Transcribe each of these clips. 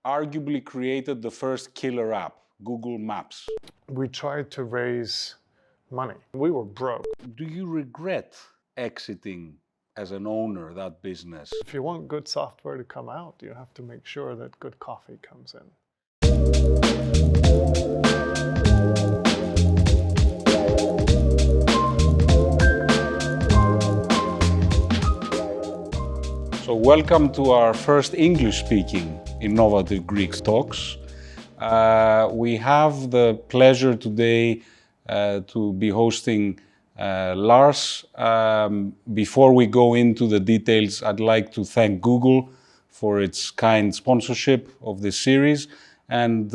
arguably created the first killer app, Google Maps. We tried to raise money. We were broke. Do you regret exiting as an owner that business? If you want good software to come out, you have to make sure that good coffee comes in. So welcome to our first English-speaking Innovative Greek Talks. We have the pleasure today to be hosting Lars. Before we go into the details, I'd like to thank Google for its kind sponsorship of this series and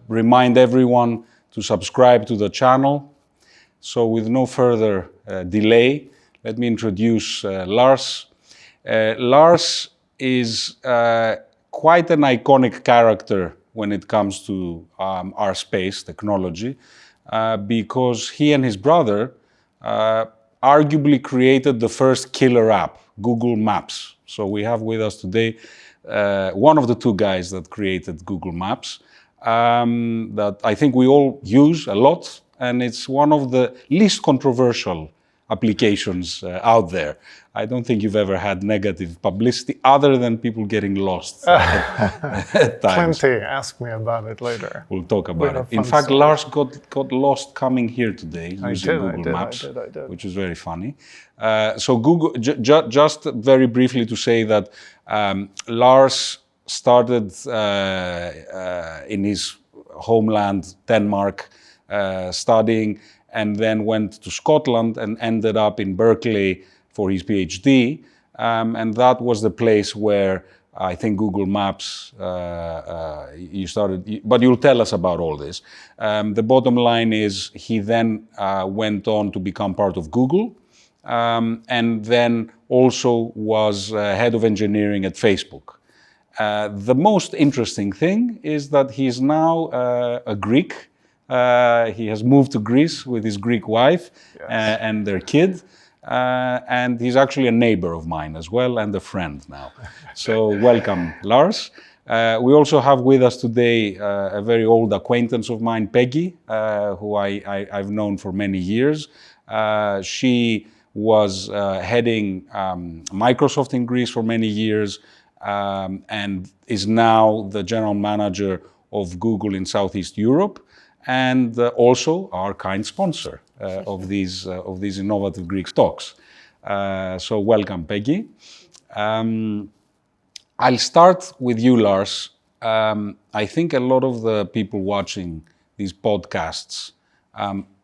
remind everyone to subscribe to the channel. So with no further delay, let me introduce Lars. Lars is quite an iconic character when it comes to our space, technology, because he and his brother arguably created the first killer app, Google Maps. So we have with us today one of the two guys that created Google Maps that I think we all use a lot, and it's one of the least controversial applications out there. I don't think you've ever had negative publicity other than people getting lost at times. Plenty. Ask me about it later. We'll talk about it. In fact, Lars got lost coming here today using Google Maps, which is very funny. So Google, just very briefly to say that Lars started in his homeland, Denmark, studying, and then went to Scotland and ended up in Berkeley for his PhD. And that was the place where I think Google Maps, you started, but you'll tell us about all this. The bottom line is he then went on to become part of Google and then also was head of engineering at Facebook. The most interesting thing is that he is now a Greek. He has moved to Greece with his Greek wife and their kid. And he's actually a neighbor of mine as well and a friend now. So welcome, Lars. We also have with us today a very old acquaintance of mine, Péggυ, who I've known for many years. She was heading Microsoft in Greece for many years and is now the general manager of Google in Southeast Europe, and also our kind sponsor of these Innovative Greek Talks. So welcome, Péggυ. I'll start with you, Lars. I think a lot of the people watching these podcasts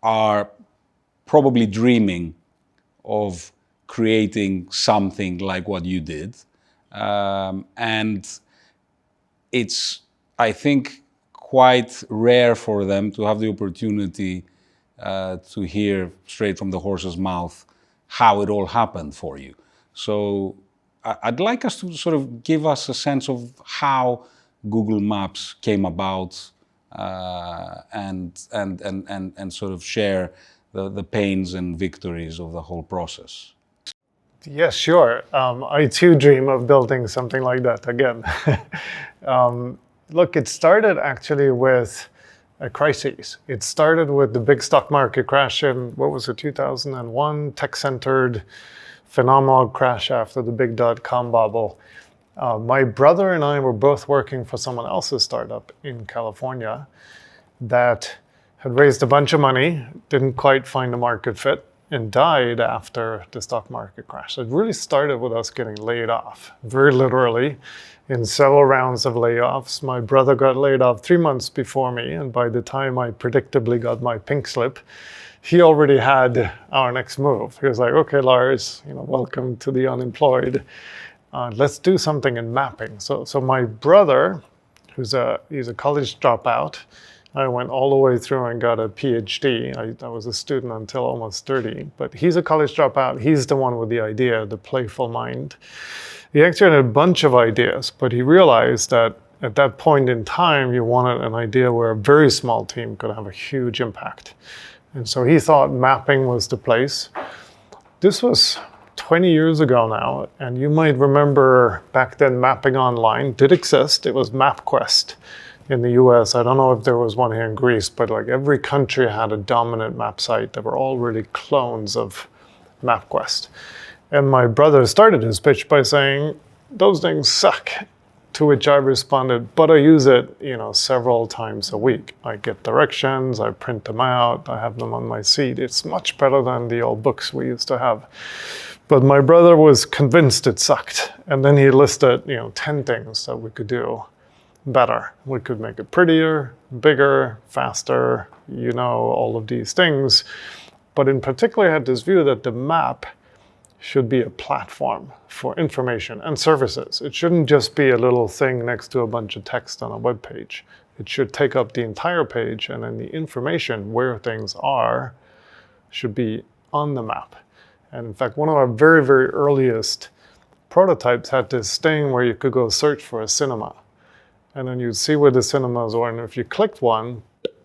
are probably dreaming of creating something like what you did. And it's, I think, quite rare for them to have the opportunity to hear straight from the horse's mouth how it all happened for you. So I'd like us to sort of give us a sense of how Google Maps came about and sort of share the pains and victories of the whole process. Yes, sure. I too dream of building something like that again. Look, it started actually with a crisis. It started with the big stock market crash in, 2001, tech-centered, phenomenal crash after the big dot-com bubble. My brother and I were both working for someone else's startup in California that had raised a bunch of money, didn't quite find a market fit, and died after the stock market crash. It really started with us getting laid off, very literally, in several rounds of layoffs. My brother got laid off 3 months before me, and by the time I predictably got my pink slip, he already had our next move. He was like, okay, Lars, welcome to the unemployed. Let's do something in mapping. So my brother, he's a college dropout. I went all the way through and got a PhD. I was a student until almost 30, but he's a college dropout. He's the one with the idea, the playful mind. He actually had a bunch of ideas, but he realized that at that point in time, you wanted an idea where a very small team could have a huge impact. And so he thought mapping was the place. This was 20 years ago now, and you might remember back then mapping online did exist. It was MapQuest in the US. I don't know if there was one here in Greece, but like every country had a dominant map site. They were all really clones of MapQuest. And my brother started his pitch by saying, those things suck. To which I responded, but I use it, several times a week. I get directions, I print them out, I have them on my seat. It's much better than the old books we used to have. But my brother was convinced it sucked. And then he listed, 10 things that we could do better. We could make it prettier, bigger, faster, all of these things. But in particular, I had this view that the map should be a platform for information and services. It shouldn't just be a little thing next to a bunch of text on a web page. It should take up the entire page, and then the information where things are should be on the map. And in fact, one of our very, very earliest prototypes had this thing where you could go search for a cinema. And then you'd see where the cinemas were, and if you clicked one,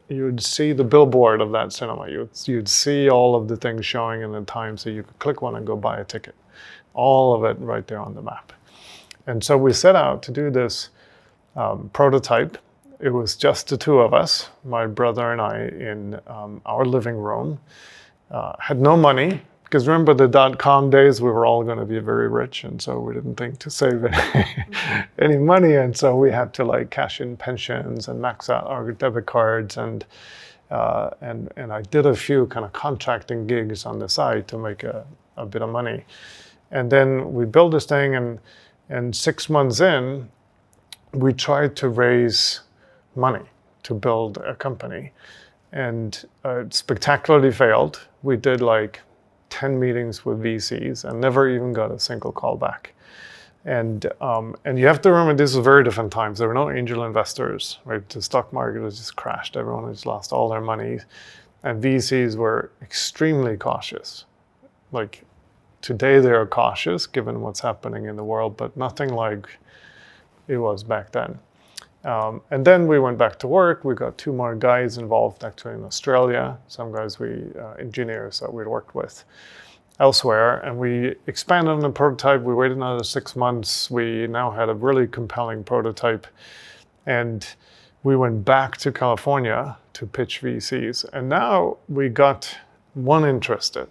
you'd see the billboard of that cinema. You'd see all of the things showing in the time, so you could click one and go buy a ticket. All of it right there on the map. And so we set out to do this prototype. It was just the two of us, my brother and I, in our living room. Had no money, because remember the dot-com days, we were all going to be very rich, and so we didn't think to save any money, and so we had to cash in pensions and max out our debit cards, and I did a few kind of contracting gigs on the side to make a bit of money. And then we built this thing, and 6 months in, we tried to raise money to build a company, and it spectacularly failed. We did 10 meetings with VCs and never even got a single call back. And you have to remember, this was very different times. There were no angel investors, right? The stock market has just crashed. Everyone has lost all their money. And VCs were extremely cautious. Today they are cautious given what's happening in the world, but nothing like it was back then. And then we went back to work. We got 2 more guys involved actually in Australia, some guys engineers that we'd worked with elsewhere, and we expanded on the prototype. We waited another 6 months. We now had a really compelling prototype, and we went back to California to pitch VCs. And now we got one interested,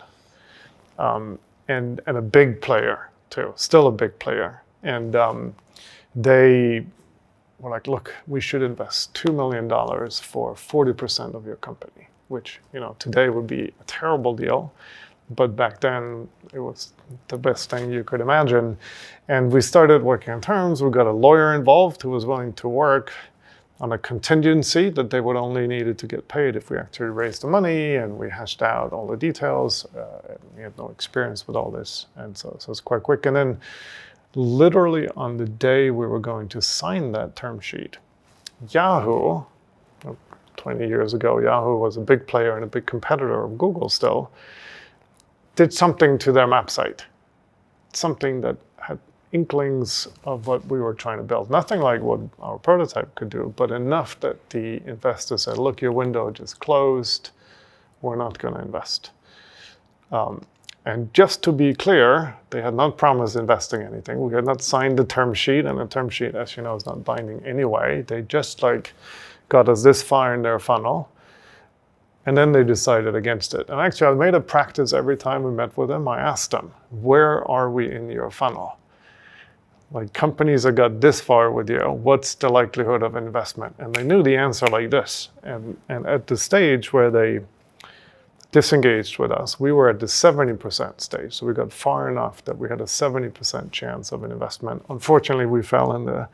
and a big player too, still a big player. And they were like, look, we should invest $2 million for 40% of your company, which, today would be a terrible deal. But back then, it was the best thing you could imagine. And we started working on terms. We got a lawyer involved who was willing to work on a contingency that they would only needed to get paid if we actually raised the money, and we hashed out all the details. We had no experience with all this, and so it's quite quick. And then literally on the day we were going to sign that term sheet, Yahoo, 20 years ago, Yahoo was a big player and a big competitor of Google still, did something to their map site, something that had inklings of what we were trying to build. Nothing like what our prototype could do, but enough that the investor said, look, your window just closed, we're not going to invest. And just to be clear, they had not promised investing anything. We had not signed the term sheet, and the term sheet, as you know, is not binding anyway. They just got us this far in their funnel, and then they decided against it. And actually, I made a practice every time we met with them. I asked them, where are we in your funnel? Companies that got this far with you, what's the likelihood of investment? And they knew the answer like this. And at the stage where they disengaged with us, we were at the 70% stage. So we got far enough that we had a 70% chance of an investment. Unfortunately, we fell in the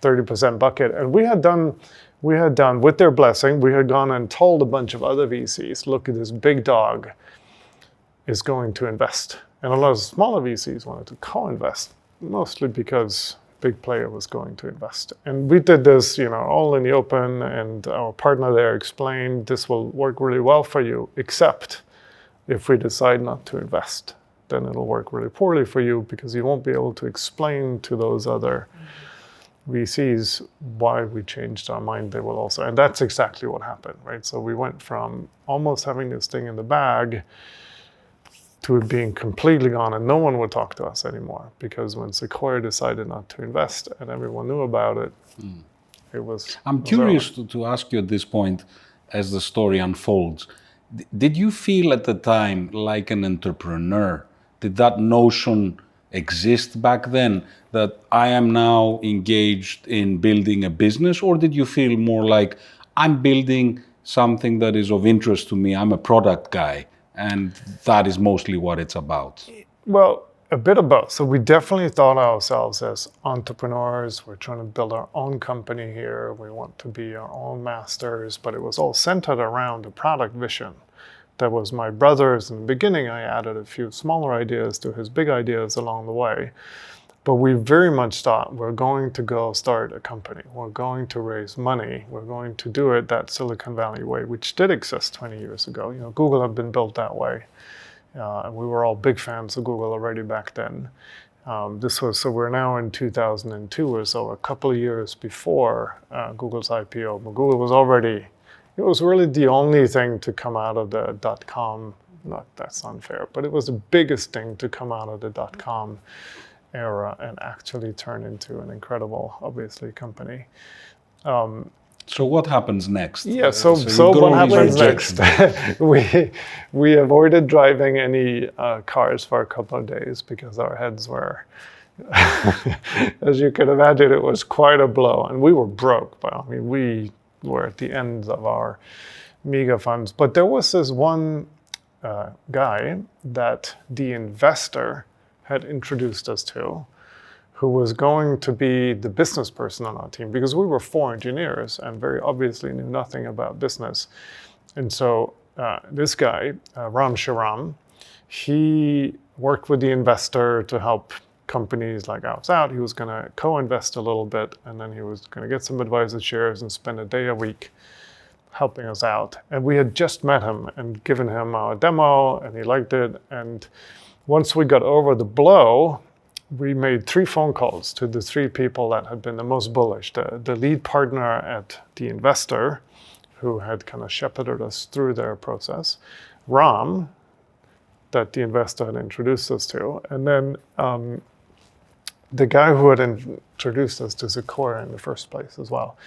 30% bucket. And we had done, with their blessing, we had gone and told a bunch of other VCs, look, this big dog is going to invest. And a lot of smaller VCs wanted to co-invest, mostly because big player was going to invest. And we did this, all in the open, and our partner there explained this will work really well for you, except if we decide not to invest, then it'll work really poorly for you because you won't be able to explain to those other VCs why we changed our mind. They will also, and that's exactly what happened, right? So we went from almost having this thing in the bag to it being completely gone, and no one would talk to us anymore, because when Sequoia decided not to invest and everyone knew about it, it was... I'm curious to ask you at this point, as the story unfolds, did you feel at the time like an entrepreneur? Did that notion exist back then, that I am now engaged in building a business, or did you feel more like I'm building something that is of interest to me, I'm a product guy, and that is mostly what it's about? Well, a bit of both. So we definitely thought of ourselves as entrepreneurs. We're trying to build our own company here. We want to be our own masters, but it was all centered around a product vision. That was my brother's. In the beginning, I added a few smaller ideas to his big ideas along the way. But we very much thought we're going to go start a company. We're going to raise money. We're going to do it that Silicon Valley way, which did exist 20 years ago. You know, Google had been built that way. And we were all big fans of Google already back then. So we're now in 2002 or so, a couple of years before Google's IPO. But Google was already... It was really the only thing to come out of the .com, that's unfair, but it was the biggest thing to come out of the .com era and actually turn into an incredible, obviously, company. So what happens next? Yeah, so what happens next? we avoided driving any cars for a couple of days because our heads were, as you can imagine, it was quite a blow. And we were broke, but I mean, we were at the ends of our mega funds. But there was this one guy that the investor had introduced us to, who was going to be the business person on our team, because we were 4 engineers and very obviously knew nothing about business. And so this guy, Ram Sharam, he worked with the investor to help companies like ours out. He was going to co-invest a little bit, and then he was going to get some advisor shares and spend a day a week helping us out. And we had just met him and given him our demo, and he liked it. And once we got over the blow, we made 3 phone calls to the 3 people that had been the most bullish. The lead partner at the investor, who had kind of shepherded us through their process, Ram, that the investor had introduced us to, and then the guy who had introduced us to Sequoia in the first place as well.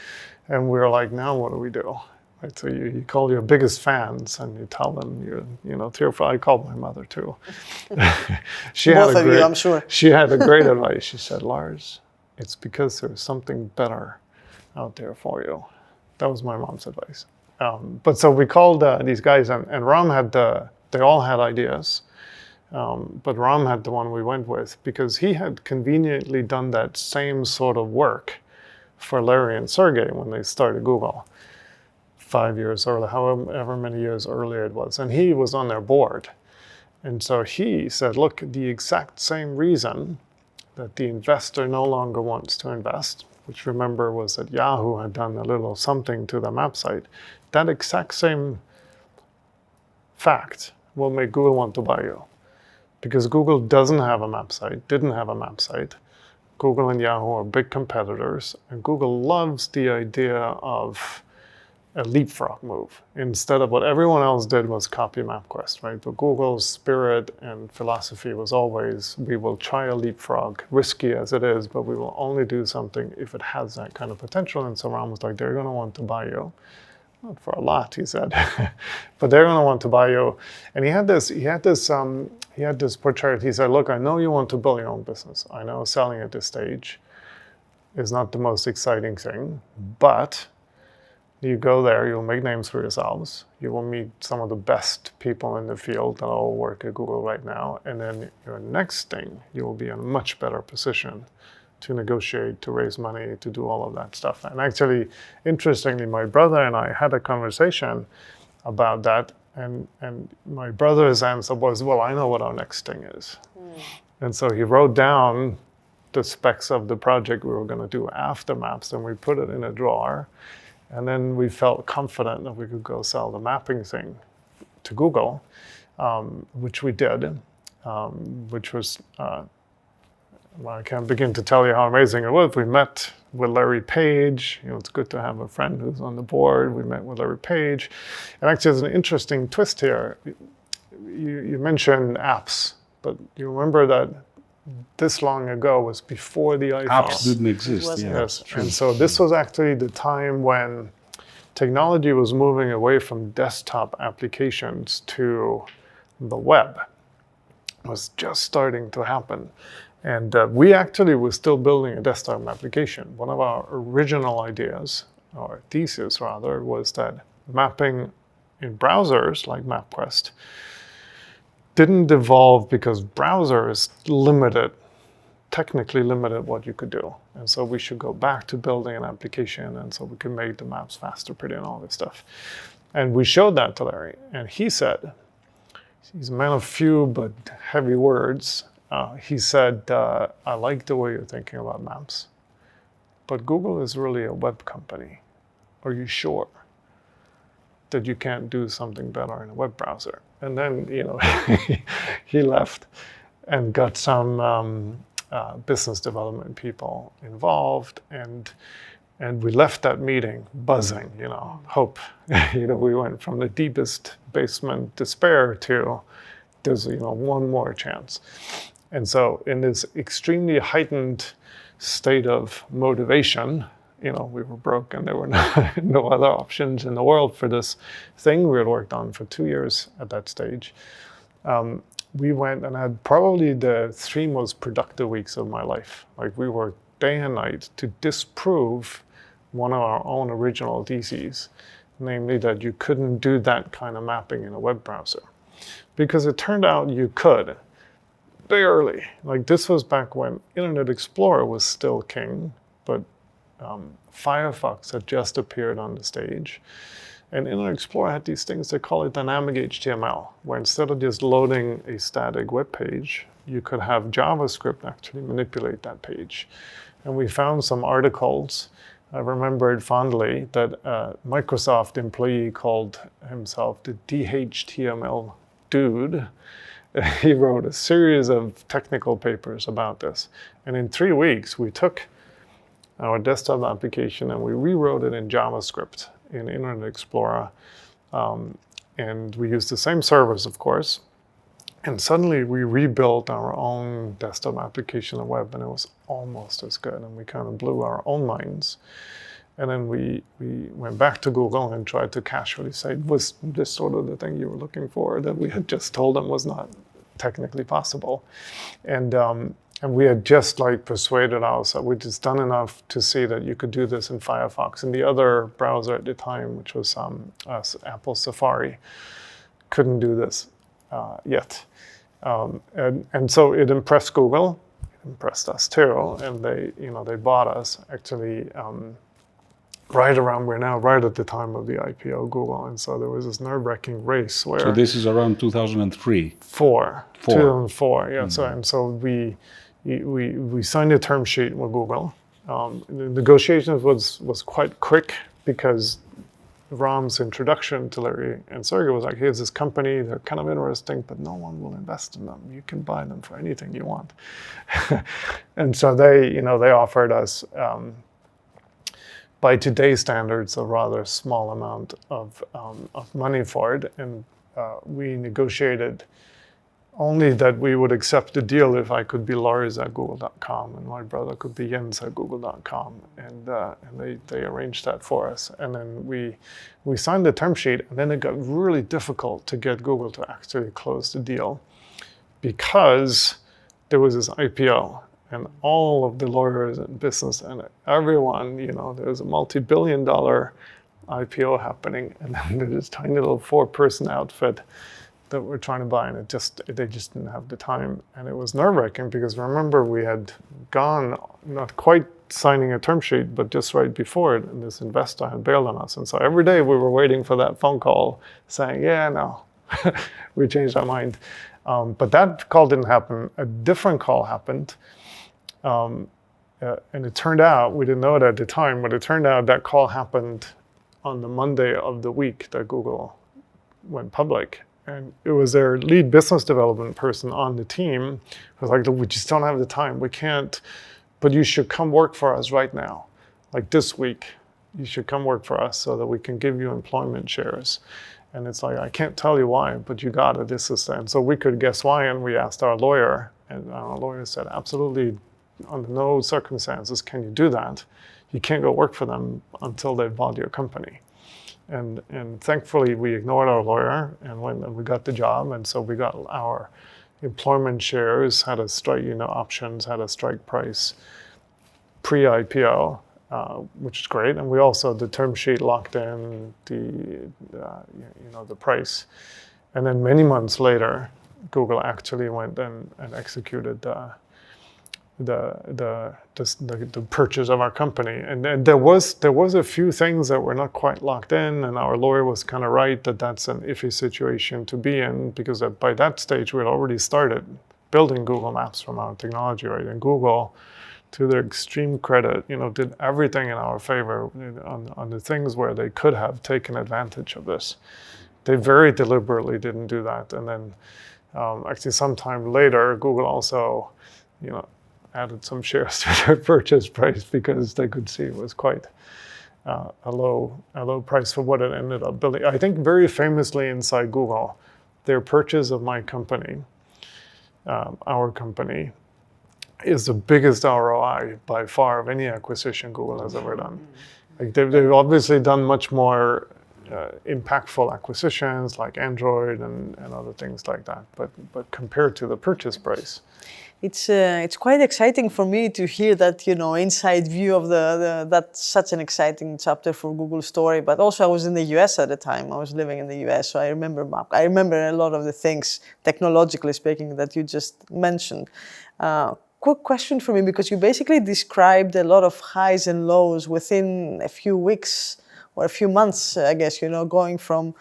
And we were like, now what do we do? Right, so you call your biggest fans and you tell them you know, 3 or 4. I called my mother too. Both of you, I'm sure. She had a great advice. She said, Lars, it's because there's something better out there for you. That was my mom's advice. But so we called these guys, and Ram had they all had ideas. But Ram had the one we went with because he had conveniently done that same sort of work for Larry and Sergey when they started Google 5 years earlier, however many years earlier it was. And he was on their board. And so he said, look, the exact same reason that the investor no longer wants to invest, which remember was that Yahoo had done a little something to the map site, that exact same fact will make Google want to buy you. Because Google doesn't have a map site, didn't have a map site. Google and Yahoo are big competitors, and Google loves the idea of a leapfrog move. Instead of what everyone else did was copy MapQuest, right? But Google's spirit and philosophy was always, we will try a leapfrog, risky as it is, but we will only do something if it has that kind of potential. And so Ram was like, they're gonna want to buy you. Not for a lot, he said, but they're going to want to buy you. And he had this portrait. He said, look, I know you want to build your own business. I know selling at this stage is not the most exciting thing, but you go there, you'll make names for yourselves. You will meet some of the best people in the field that all work at Google right now. And then your next thing, you will be in a much better position to negotiate, to raise money, to do all of that stuff. And actually, interestingly, my brother and I had a conversation about that, and my brother's answer was, well, I know what our next thing is. And so he wrote down the specs of the project we were going to do after Maps, and we put it in a drawer. And then we felt confident that we could go sell the mapping thing to Google, which we did, which was... well, I can't begin to tell you how amazing it was. We met with Larry Page. You know, it's good to have a friend who's on the board. We met with Larry Page. And actually, there's an interesting twist here. you mentioned apps, but you remember that this long ago was before the iPhone. Apps didn't exist. Yes, and so this was actually the time when technology was moving away from desktop applications to the web. It was just starting to happen. And we actually were still building a desktop application. One of our original ideas, or thesis rather, was that mapping in browsers like MapQuest didn't evolve because browsers technically limited what you could do. And so we should go back to building an application, and so we could make the maps faster, pretty, and all this stuff. And we showed that to Larry, and he said, he's a man of few but heavy words. He said, I like the way you're thinking about maps, but Google is really a web company. Are you sure that you can't do something better in a web browser? And then, he left and got some business development people involved, and we left that meeting buzzing, hope. We went from the deepest basement despair to there's, one more chance. And so in this extremely heightened state of motivation, we were broke and there were no other options in the world for this thing we had worked on for 2 years at that stage. We went and had probably the 3 most productive weeks of my life. Like, we worked day and night to disprove one of our own original theses, namely that you couldn't do that kind of mapping in a web browser. Because it turned out you could. Barely. Like, this was back when Internet Explorer was still king, but Firefox had just appeared on the stage. And Internet Explorer had these things, they call it dynamic HTML, where instead of just loading a static web page, you could have JavaScript actually manipulate that page. And we found some articles. I remembered fondly that a Microsoft employee called himself the DHTML dude. He wrote a series of technical papers about this. And in 3 weeks, we took our desktop application and we rewrote it in JavaScript in Internet Explorer. And we used the same servers, of course. And suddenly we rebuilt our own desktop application on web, and it was almost as good. And we kind of blew our own minds. And then we went back to Google and tried to casually say, was this sort of the thing you were looking for that we had just told them was not technically possible? And we had just persuaded ourselves, we'd just done enough to see that you could do this in Firefox. And the other browser at the time, which was Apple Safari, couldn't do this yet. And so it impressed Google, it impressed us too, and they bought us actually right at the time of the IPO Google. And so there was this nerve-wracking race where... So this is around 2003? 2004, yeah. Mm-hmm. So we signed a term sheet with Google. The negotiations was quite quick because Ram's introduction to Larry and Sergey was like, here's this company, they're kind of interesting, but no one will invest in them. You can buy them for anything you want. And so they offered us, by today's standards, a rather small amount of money for it. And we negotiated only that we would accept the deal if I could be Lars at google.com and my brother could be Jens at google.com. And they arranged that for us. And then we signed the term sheet, and then it got really difficult to get Google to actually close the deal because there was this IPO. And all of the lawyers and business and everyone, there was a multi-billion-dollar IPO happening, and then there's this tiny little 4-person outfit that we're trying to buy, and they just didn't have the time. And it was nerve-wracking because remember, we had gone, not quite signing a term sheet, but just right before it, and this investor had bailed on us. And so every day we were waiting for that phone call saying, yeah, no, we changed our mind. But that call didn't happen. A different call happened. And it turned out, we didn't know it at the time, but it turned out that call happened on the Monday of the week that Google went public. And it was their lead business development person on the team who was like, we just don't have the time. We can't, but you should come work for us right now. Like this week, you should come work for us so that we can give you employment shares. And it's like, I can't tell you why, but you got it, this is that. And so we could guess why, and we asked our lawyer, and our lawyer said, absolutely, under no circumstances can you do that. You can't go work for them until they've bought your company. And thankfully, we ignored our lawyer and went and we got the job. And so we got our employment shares, had a strike, options, had a strike price pre-IPO, which is great. And we also, the term sheet locked in the price. And then many months later, Google actually went and executed the purchase of our company. And there was a few things that were not quite locked in, and our lawyer was kind of right that that's an iffy situation to be in, because by that stage we had already started building Google Maps from our technology, right? And Google, to their extreme credit, did everything in our favor on the things where they could have taken advantage of this. They very deliberately didn't do that. And then actually sometime later, Google also, added some shares to their purchase price because they could see it was quite a low price for what it ended up building. I think very famously inside Google, their purchase of my company, our company, is the biggest ROI by far of any acquisition Google has ever done. Like they've obviously done much more impactful acquisitions like Android and other things like that, but compared to the purchase price, it's quite exciting for me to hear that inside view of that's such an exciting chapter for Google's story. But also I was in the US at the time. I was living in the US, so I remember a lot of the things technologically speaking that you just mentioned. Quick question for me, because you basically described a lot of highs and lows within a few weeks or a few months, I guess, going from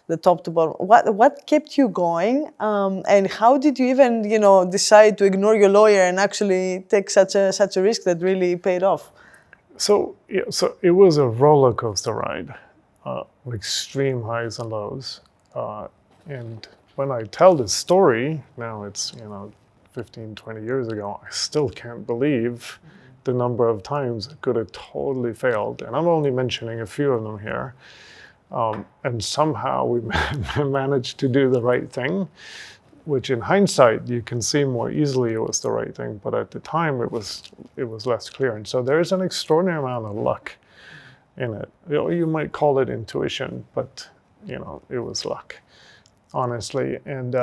the top to bottom. What kept you going, and how did you even, decide to ignore your lawyer and actually take such a risk that really paid off? So it was a roller coaster ride, with extreme highs and lows. And when I tell this story, now it's 15, 20 years ago, I still can't believe the number of times it could have totally failed. And I'm only mentioning a few of them here. And somehow we managed to do the right thing, which in hindsight, you can see more easily it was the right thing. But at the time, it was less clear. And so there's an extraordinary amount of luck in it. You might call it intuition, but it was luck, honestly. And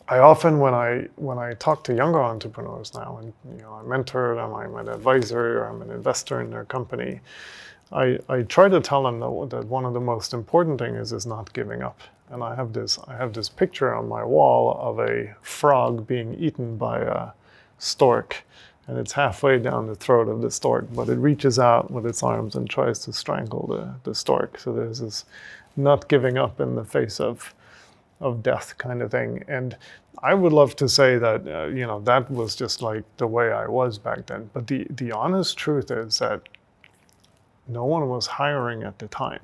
I often, when I talk to younger entrepreneurs now, and I mentor them, I'm an advisor, or I'm an investor in their company, I try to tell them that one of the most important things is not giving up. And I have this picture on my wall of a frog being eaten by a stork, and it's halfway down the throat of the stork, but it reaches out with its arms and tries to strangle the stork. So there's this not giving up in the face of death kind of thing. And I would love to say that that was just like the way I was back then. But the honest truth is that no one was hiring at the time.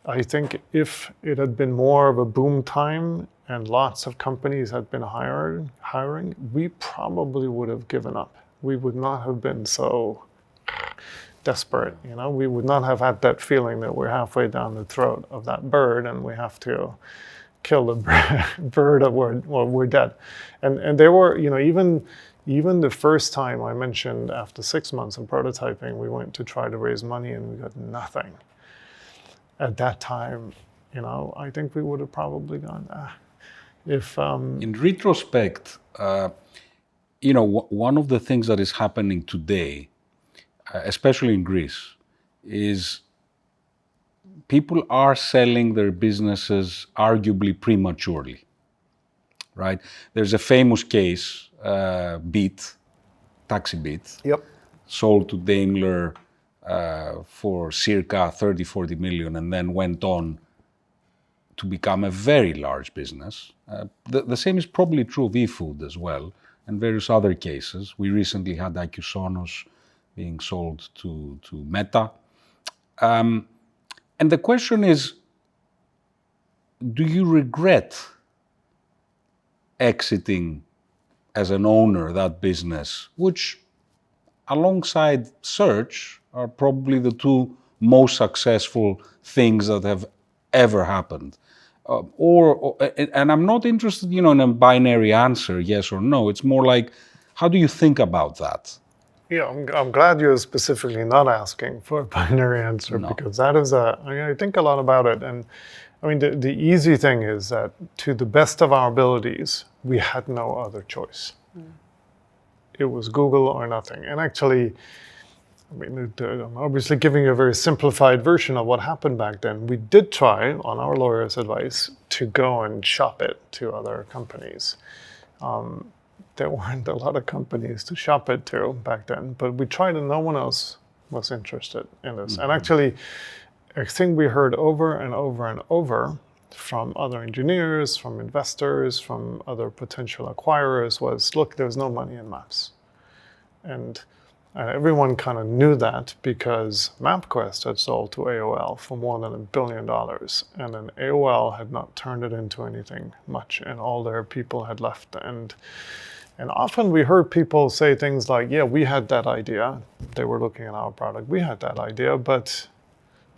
I think if it had been more of a boom time and lots of companies had been hiring, we probably would have given up. We would not have been so desperate, we would not have had that feeling that we're halfway down the throat of that bird and we have to kill the bird or we're dead. And there were, even the first time I mentioned, after 6 months of prototyping, we went to try to raise money and we got nothing. At that time, I think we would have probably gone, if... In retrospect, one of the things that is happening today, especially in Greece, is people are selling their businesses arguably prematurely, right? There's a famous case, taxi Beat, yep, sold to Daimler for circa 30, 40 million, and then went on to become a very large business. The same is probably true of eFood as well, and various other cases. We recently had Acusonos being sold to Meta. And the question is, do you regret exiting as an owner that business, which alongside search are probably the two most successful things that have ever happened. And I'm not interested, in a binary answer, yes or no. It's more like, how do you think about that? Yeah, I'm glad you're specifically not asking for a binary answer, because that is I think a lot about it. And I mean, the easy thing is that to the best of our abilities, we had no other choice. It was Google or nothing. And actually, I mean, I'm obviously giving you a very simplified version of what happened back then. We did try, on our lawyer's advice, to go and shop it to other companies. There weren't a lot of companies to shop it to back then, but we tried and no one else was interested in this. And actually, a thing we heard over and over and over from other engineers, from investors, from other potential acquirers was, look, there's no money in maps. And everyone kind of knew that because MapQuest had sold to AOL for more than $1 billion. And then AOL had not turned it into anything much, and all their people had left. And often we heard people say things like, yeah, we had that idea. They were looking at our product. We had that idea, but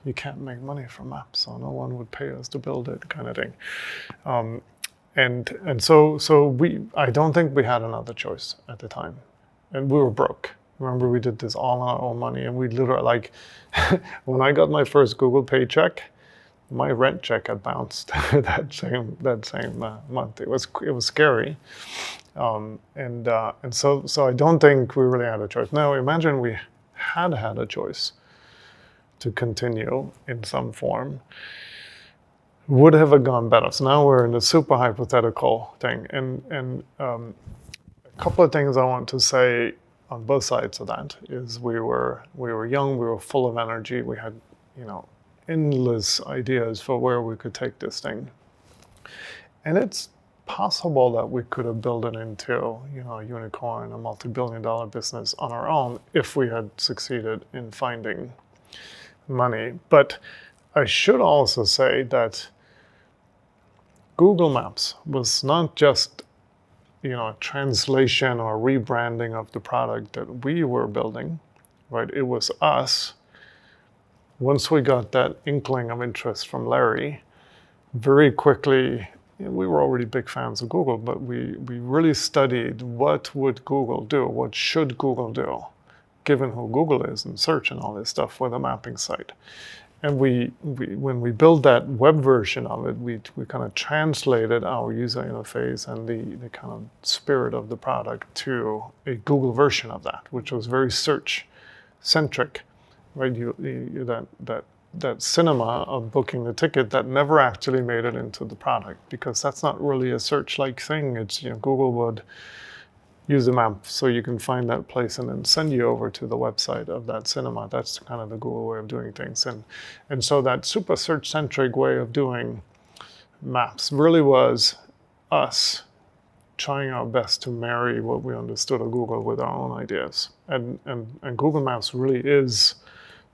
you can't make money from maps, so no one would pay us to build it, kind of thing. And so I don't think we had another choice at the time. And we were broke. Remember, we did this all on our own money, and we literally, like, when I got my first Google paycheck, my rent check had bounced that same month. It was scary. And so I don't think we really had a choice. Now imagine we had a choice to continue in some form. Would have it gone better? So now we're in a super hypothetical thing. And a couple of things I want to say on both sides of that is we were young, we were full of energy, we had, endless ideas for where we could take this thing. And it's possible that we could have built it into, a unicorn, a multi-billion-dollar business on our own if we had succeeded in finding money. But I should also say that Google Maps was not just, a translation or rebranding of the product that we were building, right? It was us. Once we got that inkling of interest from Larry, very quickly, we were already big fans of Google, but we really studied what would Google do, what should Google do, given who Google is and search and all this stuff with a mapping site. And when we built that web version of it, we kind of translated our user interface and the kind of spirit of the product to a Google version of that, which was very search-centric, right? That cinema of booking the ticket that never actually made it into the product, because that's not really a search-like thing. It's, Google would use a map so you can find that place and then send you over to the website of that cinema. That's kind of the Google way of doing things. And so that super search-centric way of doing maps really was us trying our best to marry what we understood of Google with our own ideas. And Google Maps really is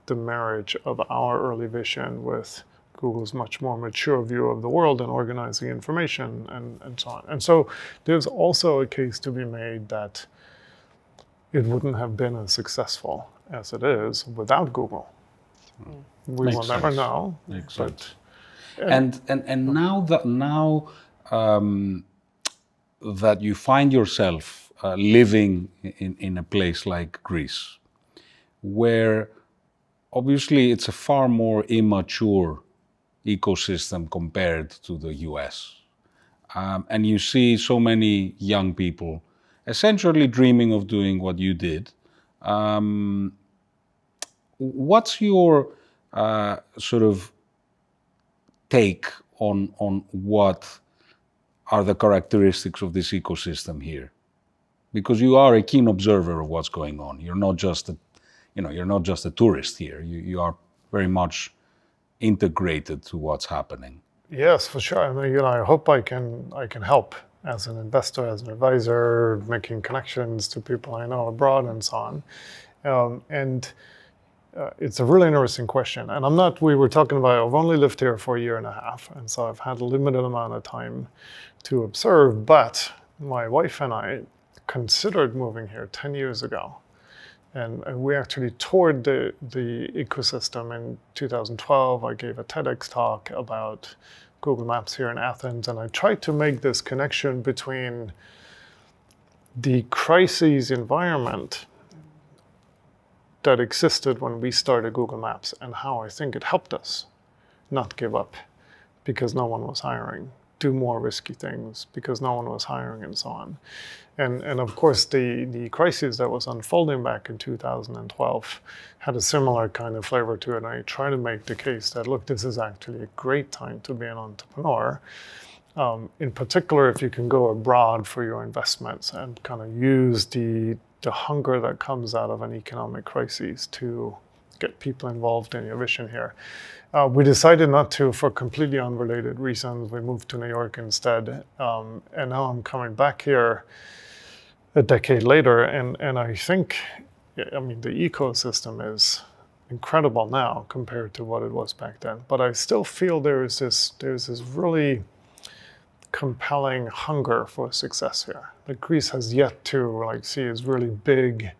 the marriage of our early vision with Google's much more mature view of the world and organizing information and so on. And so there's also a case to be made that it wouldn't have been as successful as it is without Google. We will never know. Makes sense. And now that you find yourself living in a place like Greece, where obviously it's a far more immature ecosystem compared to the US. And you see so many young people essentially dreaming of doing what you did. What's your sort of take on what are the characteristics of this ecosystem here? Because you are a keen observer of what's going on. You're not just a tourist here. You are very much integrated to what's happening. Yes, for sure. I mean, I hope I can help as an investor, as an advisor, making connections to people I know abroad and so on. It's a really interesting question. And we were talking about, I've only lived here for 1.5 years, and so I've had a limited amount of time to observe, but my wife and I considered moving here 10 years ago. And we actually toured the ecosystem in 2012. I gave a TEDx talk about Google Maps here in Athens, and I tried to make this connection between the crises environment that existed when we started Google Maps and how I think it helped us not give up because no one was hiring, do more risky things because no one was hiring, and so on. And of course, the crisis that was unfolding back in 2012 had a similar kind of flavor to it. And I try to make the case that, look, this is actually a great time to be an entrepreneur. In particular, if you can go abroad for your investments and kind of use the hunger that comes out of an economic crisis to get people involved in your vision here. We decided not to for completely unrelated reasons. We moved to New York instead. And now I'm coming back here a decade later. And I think, I mean, the ecosystem is incredible now compared to what it was back then. But I still feel there's this really compelling hunger for success here. Like Greece has yet to see its really big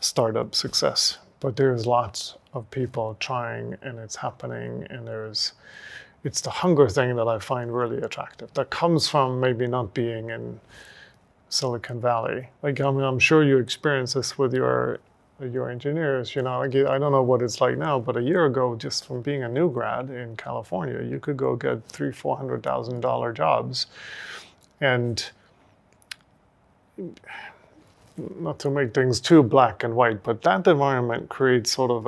startup success, but there's lots of people trying, and it's happening, and it's the hunger thing that I find really attractive. That comes from maybe not being in Silicon Valley. Like, I mean, I'm sure you experience this with your engineers, you know, like, I don't know what it's like now, but a year ago, just from being a new grad in California, you could go get $300,000-$400,000 jobs. And not to make things too black and white, but that environment creates sort of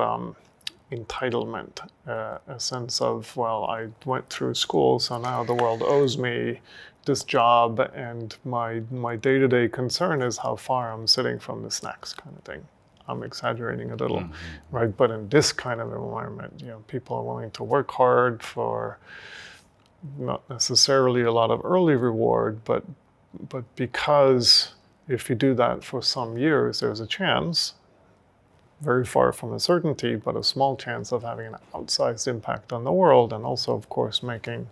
entitlement, a sense of, well, I went through school, so now the world owes me this job, and my day-to-day concern is how far I'm sitting from the snacks, kind of thing. I'm exaggerating a little, right? But in this kind of environment, you know, people are willing to work hard for not necessarily a lot of early reward, but because if you do that for some years, there's a chance, very far from a certainty, but a small chance of having an outsized impact on the world, and also, of course, making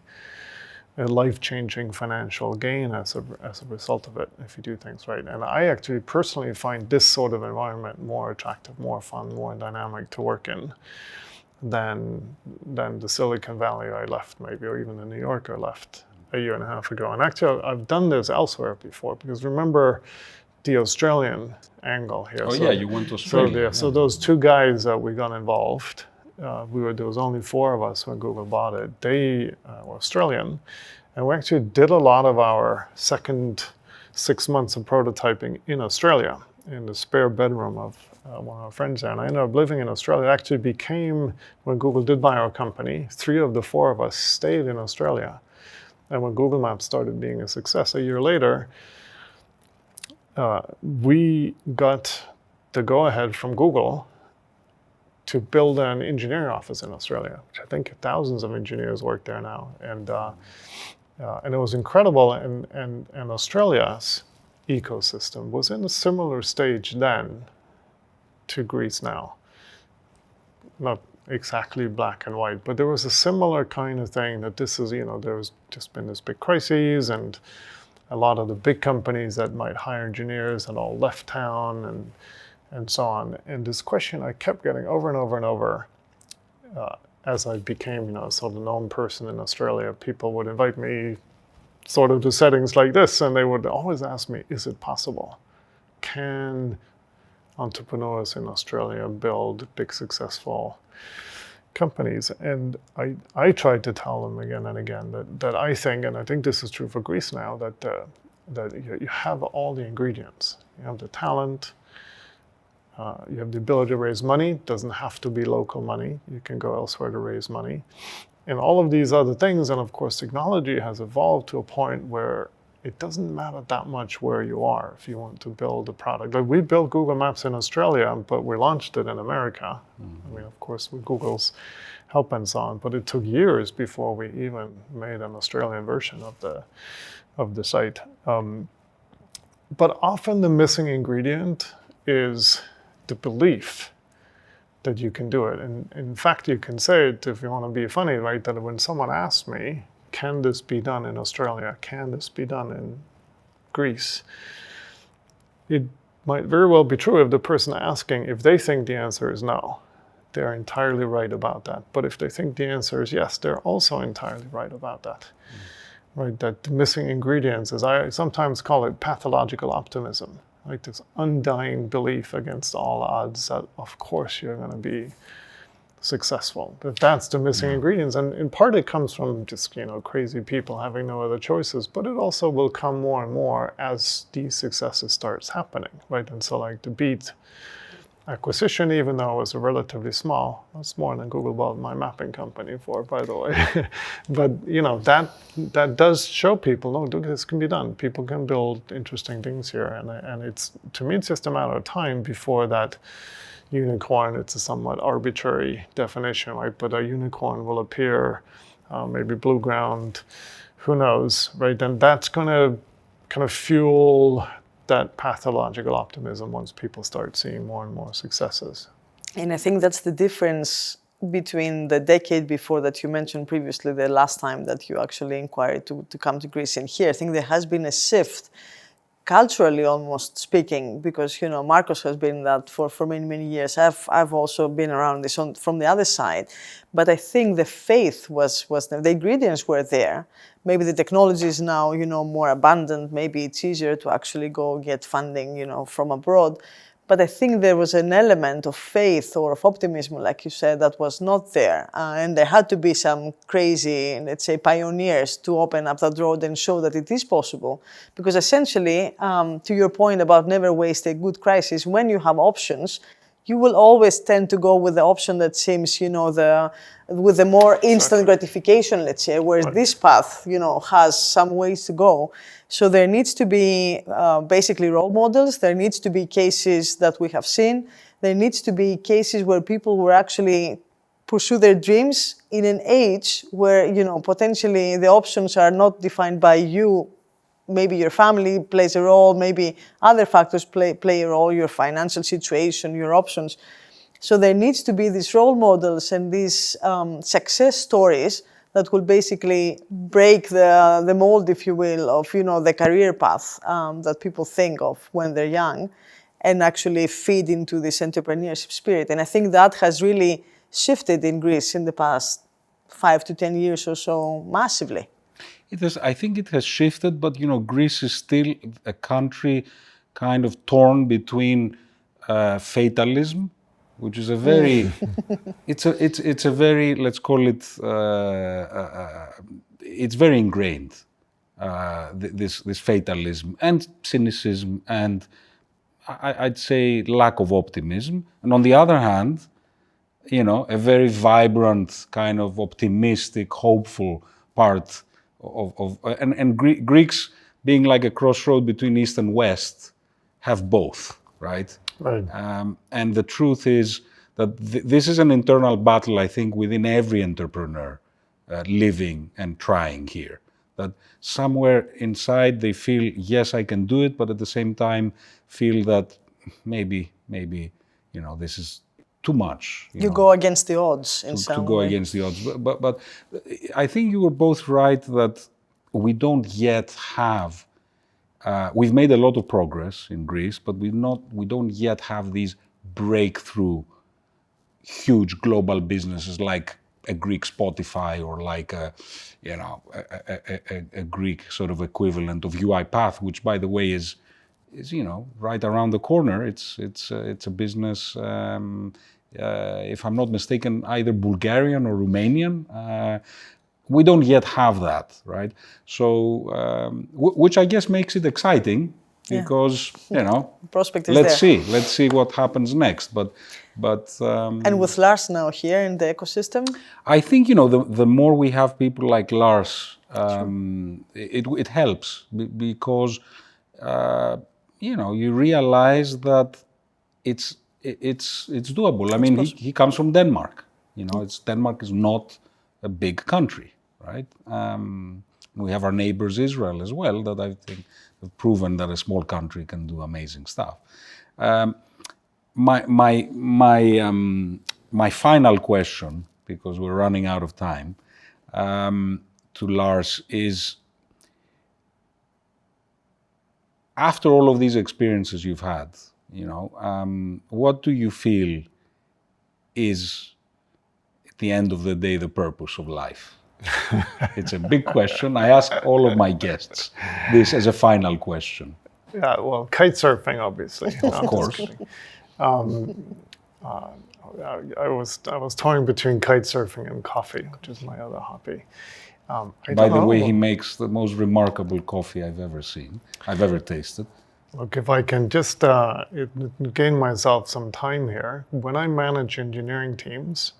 a life-changing financial gain as a result of it, if you do things right. And I actually personally find this sort of environment more attractive, more fun, more dynamic to work in than the Silicon Valley I left, maybe, or even the New York I left a year and a half ago. And actually, I've done this elsewhere before, because remember the Australian angle here. Oh, yeah, you went to Australia. So those two guys that we got involved, there was only 4 of us when Google bought it. They were Australian, and we actually did a lot of our second 6 months of prototyping in Australia, in the spare bedroom of one of our friends there. And I ended up living in Australia. It actually became, when Google did buy our company, 3 of the 4 of us stayed in Australia. And when Google Maps started being a success a year later, we got the go-ahead from Google to build an engineering office in Australia, which I think thousands of engineers work there now. And it was incredible. And Australia's ecosystem was in a similar stage then to Greece now. Not exactly black and white, but there was a similar kind of thing that this is, you know, there's just been this big crisis, and a lot of the big companies that might hire engineers had all left town, and so on. And this question I kept getting over and over and over as I became, you know, a sort of known person in Australia. People would invite me sort of to settings like this, and they would always ask me, is it possible? Can entrepreneurs in Australia build big, successful companies? And I tried to tell them again and again that I think, and I think this is true for Greece now, that you have all the ingredients. You have the talent, you have the ability to raise money. It doesn't have to be local money. You can go elsewhere to raise money. And all of these other things, and of course technology has evolved to a point where it doesn't matter that much where you are if you want to build a product. Like, we built Google Maps in Australia, but we launched it in America. I mean, of course, with Google's help and so on, but it took years before we even made an Australian version of the site. But often the missing ingredient is the belief that you can do it. And in fact, you can say it, if you want to be funny, right, that when someone asks me, can this be done in Australia? Can this be done in Greece? might very well be true of the person asking. If they think the answer is no, they're entirely right about that. But if they think the answer is yes, they're also entirely right about that. Right? That the missing ingredients, as I sometimes call it, pathological optimism. Right? This undying belief against all odds that, of course, you're going to be successful. That's the missing ingredients. And in part it comes from just, crazy people having no other choices, but it also will come more and more as these successes starts happening, right? And so like the Beat acquisition, even though it was relatively small, that's more than Google bought my mapping company for, by the way. But, that does show people, no, this can be done. People can build interesting things here. And it's, to me, it's just a matter of time before that unicorn, it's a somewhat arbitrary definition, right? But a unicorn will appear, maybe blue ground, who knows, right? And that's going to kind of fuel that pathological optimism once people start seeing more and more successes. And I think that's the difference between the decade before that you mentioned previously, the last time that you actually inquired to come to Greece, and here. I think there has been a shift, culturally almost speaking, because Marcos has been that for many, many years. I've also been around this from the other side, but I think the faith was there. The ingredients were there. Maybe the technology is now more abundant. Maybe it's easier to actually go get funding from abroad. But I think there was an element of faith or of optimism, like you said, that was not there. And there had to be some crazy, let's say, pioneers to open up that road and show that it is possible. Because essentially, to your point about never waste a good crisis, when you have options, you will always tend to go with the option that seems, with the more instant gratification, let's say, whereas this path, has some ways to go. So there needs to be basically role models. There needs to be cases that we have seen. There needs to be cases where people will actually pursue their dreams in an age where, potentially the options are not defined by you. Maybe your family plays a role, maybe other factors play a role, your financial situation, your options. So there needs to be these role models and these success stories that will basically break the mold, if you will, of the career path that people think of when they're young, and actually feed into this entrepreneurship spirit. And I think that has really shifted in Greece in the past 5 to 10 years or so massively. I think it has shifted, but Greece is still a country kind of torn between fatalism, which is a very, it's a very, let's call it, it's very ingrained, this fatalism and cynicism and I'd say lack of optimism. And on the other hand, a very vibrant, kind of optimistic, hopeful part and Greeks being like a crossroad between East and West have both, right? Right. And the truth is that this is an internal battle, I think, within every entrepreneur living and trying here. That somewhere inside they feel, yes, I can do it, but at the same time feel that maybe, this is too much. You go against the odds in some way. To go against the odds. But I think you were both right that we don't yet have, we've made a lot of progress in Greece, but we don't yet have these breakthrough huge global businesses like a Greek Spotify or like a Greek sort of equivalent of UiPath, which by the way is right around the corner. It's a business, if I'm not mistaken, either Bulgarian or Romanian. We don't yet have that, right? So, which I guess makes it exciting because prospect is let's see what happens next. But and with Lars now here in the ecosystem, I think the more we have people like Lars, it helps because you realize that it's doable. I mean, he comes from Denmark. Denmark is not a big country, right? We have our neighbors Israel as well that I think have proven that a small country can do amazing stuff. My final question, because we're running out of time, to Lars is, after all of these experiences you've had you know, what do you feel is, at the end of the day, the purpose of life? It's a big question. I ask all of my guests this as a final question. Yeah, well, kite surfing, obviously. Of course. I was toying between kite surfing and coffee, which is my other hobby. By the way, he makes the most remarkable coffee I've ever seen, I've ever tasted. Look, if I can just gain myself some time here, when I manage engineering teams,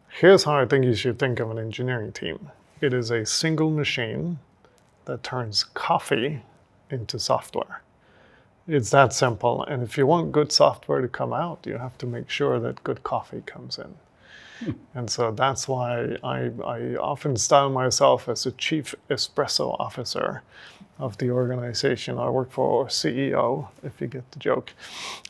here's how I think you should think of an engineering team. It is a single machine that turns coffee into software. It's that simple. And if you want good software to come out, you have to make sure that good coffee comes in. And so that's why I often style myself as a chief espresso officer of the organization I work for, or CEO, if you get the joke.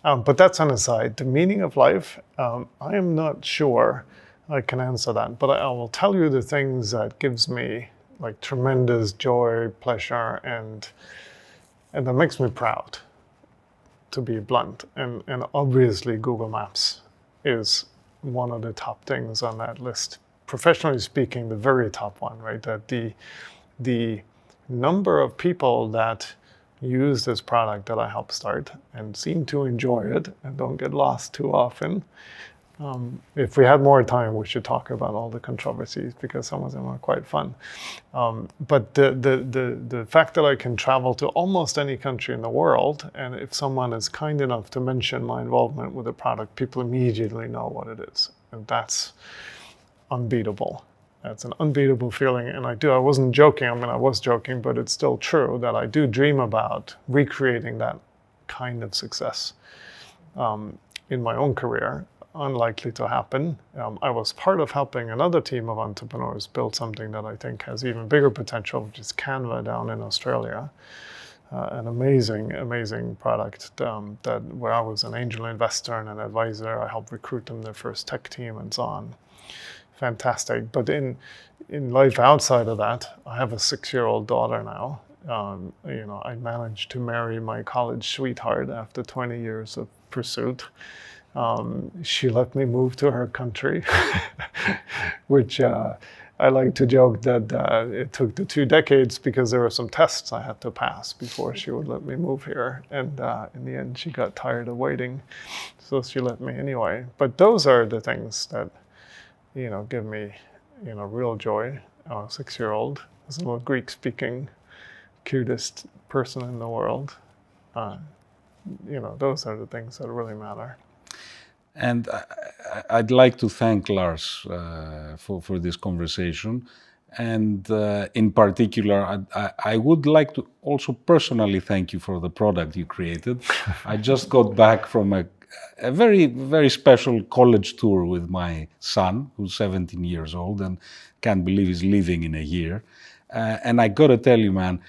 But that's an aside. The meaning of life, I am not sure I can answer that, but I will tell you the things that gives me like tremendous joy, pleasure, and that makes me proud, to be blunt. And obviously Google Maps is one of the top things on that list. Professionally speaking, the very top one, right? That the number of people that use this product that I help start and seem to enjoy it and don't get lost too often. If we had more time, we should talk about all the controversies, because some of them are quite fun. But the fact that I can travel to almost any country in the world, and if someone is kind enough to mention my involvement with the product, people immediately know what it is. And that's unbeatable. That's an unbeatable feeling. And I wasn't joking. I mean, I was joking, but it's still true that I do dream about recreating that kind of success in my own career. Unlikely to happen. I was part of helping another team of entrepreneurs build something that I think has even bigger potential, which is Canva down in Australia. An amazing product where I was an angel investor and an advisor. I helped recruit them their first tech team and so on. Fantastic. But in life outside of that, I have a 6-year-old daughter now. You know, I managed to marry my college sweetheart after 20 years of pursuit. She let me move to her country, which I like to joke that it took the 2 decades because there were some tests I had to pass before she would let me move here. And in the end, she got tired of waiting, so she let me anyway. But those are the things that, you know, give me, you know, real joy. 6-year-old is a little Greek-speaking, cutest person in the world. You know, those are the things that really matter. And I'd like to thank Lars for this conversation. And in particular, I would like to also personally thank you for the product you created. I just got back from a very, very special college tour with my son, who's 17 years old and can't believe he's leaving in a year. And I got to tell you, man,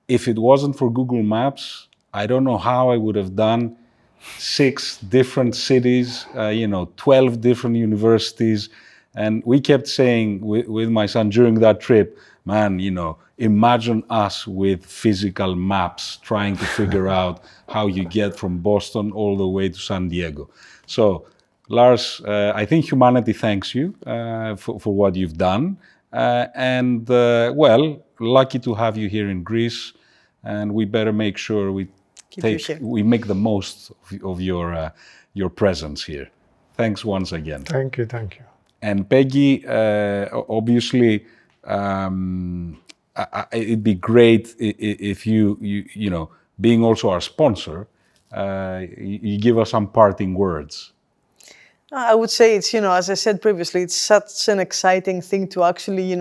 if it wasn't for Google Maps, I don't know how I would have done 6 different cities, 12 different universities. And we kept saying with my son during that trip, man, imagine us with physical maps trying to figure out how you get from Boston all the way to San Diego. So, Lars, I think humanity thanks you for what you've done. Well, lucky to have you here in Greece. And we better make sure we make the most of your presence here. Thanks once again. Thank you. And Péggyi, obviously, it'd be great if you being also our sponsor, you give us some parting words. I would say it's, as I said previously, it's such an exciting thing to actually,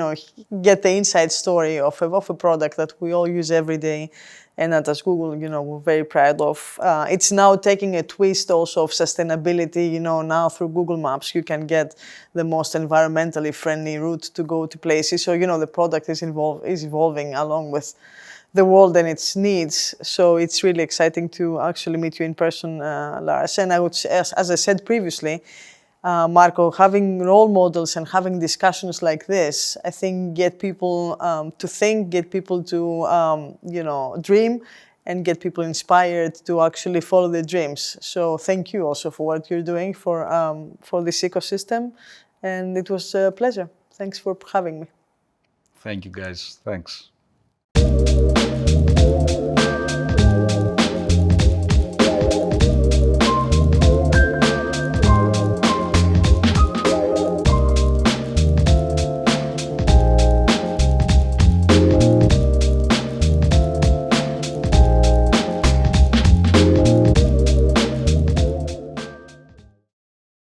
get the inside story of a product that we all use every day. And that as Google, we're very proud of. It's now taking a twist also of sustainability. Now through Google Maps, you can get the most environmentally friendly route to go to places. So, the product is evolving along with the world and its needs. So it's really exciting to actually meet you in person, Lars. And I would say, as I said previously, Marco, having role models and having discussions like this, I think get people to think, get people to, dream, and get people inspired to actually follow their dreams. So thank you also for what you're doing for this ecosystem. And it was a pleasure. Thanks for having me. Thank you, guys. Thanks.